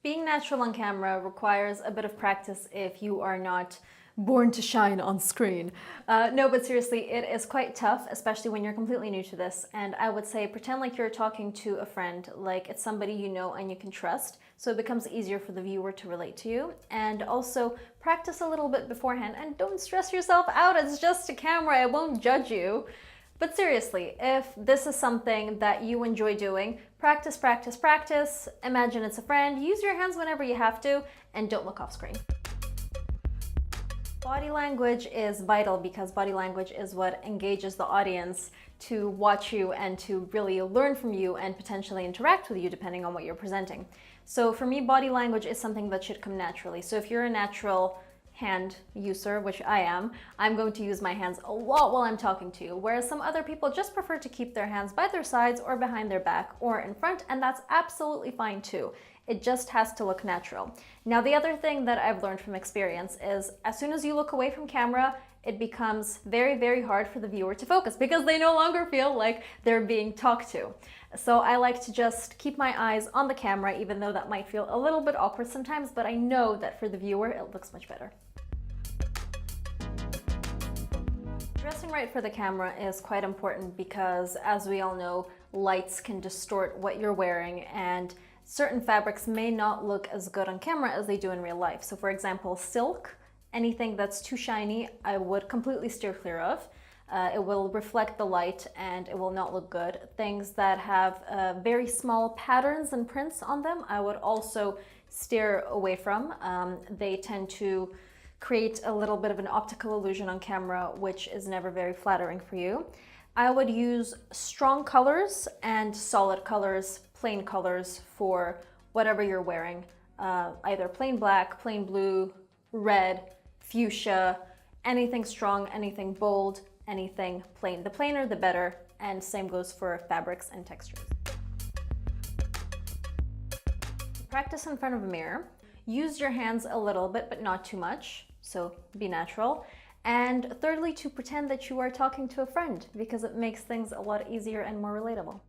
Being natural on camera requires a bit of practice if you are not born to shine on screen. No, but seriously, it is quite tough, especially when you're completely new to this. And I would say pretend like you're talking to a friend, like it's somebody you know and you can trust, so it becomes easier for the viewer to relate to you. And also practice a little bit beforehand and don't stress yourself out. It's just a camera, I won't judge you. But seriously, if this is something that you enjoy doing, practice, practice, practice. Imagine it's a friend, use your hands whenever you have to, and don't look off screen. Body language is vital because body language is what engages the audience to watch you and to really learn from you and potentially interact with you depending on what you're presenting. So for me, body language is something that should come naturally. So if you're a natural hand user, which I am, I'm going to use my hands a lot while I'm talking to you, whereas some other people just prefer to keep their hands by their sides or behind their back or in front, and that's absolutely fine too. It just has to look natural. Now, the other thing that I've learned from experience is as soon as you look away from camera, it becomes very, very hard for the viewer to focus because they no longer feel like they're being talked to. So I like to just keep my eyes on the camera, even though that might feel a little bit awkward sometimes, but I know that for the viewer, it looks much better. Dressing right for the camera is quite important because, as we all know, lights can distort what you're wearing, and certain fabrics may not look as good on camera as they do in real life. So for example, silk, anything that's too shiny, I would completely steer clear of. It will reflect the light and it will not look good. Things that have very small patterns and prints on them, I would also steer away from. They tend to create a little bit of an optical illusion on camera, which is never very flattering for you. I would use strong colors and solid colors, plain colors for whatever you're wearing. Either plain black, plain blue, red, fuchsia, anything strong, anything bold, anything plain. The plainer the better, and same goes for fabrics and textures. Practice in front of a mirror. Use your hands a little bit, but not too much, so be natural. And thirdly, to pretend that you are talking to a friend because it makes things a lot easier and more relatable.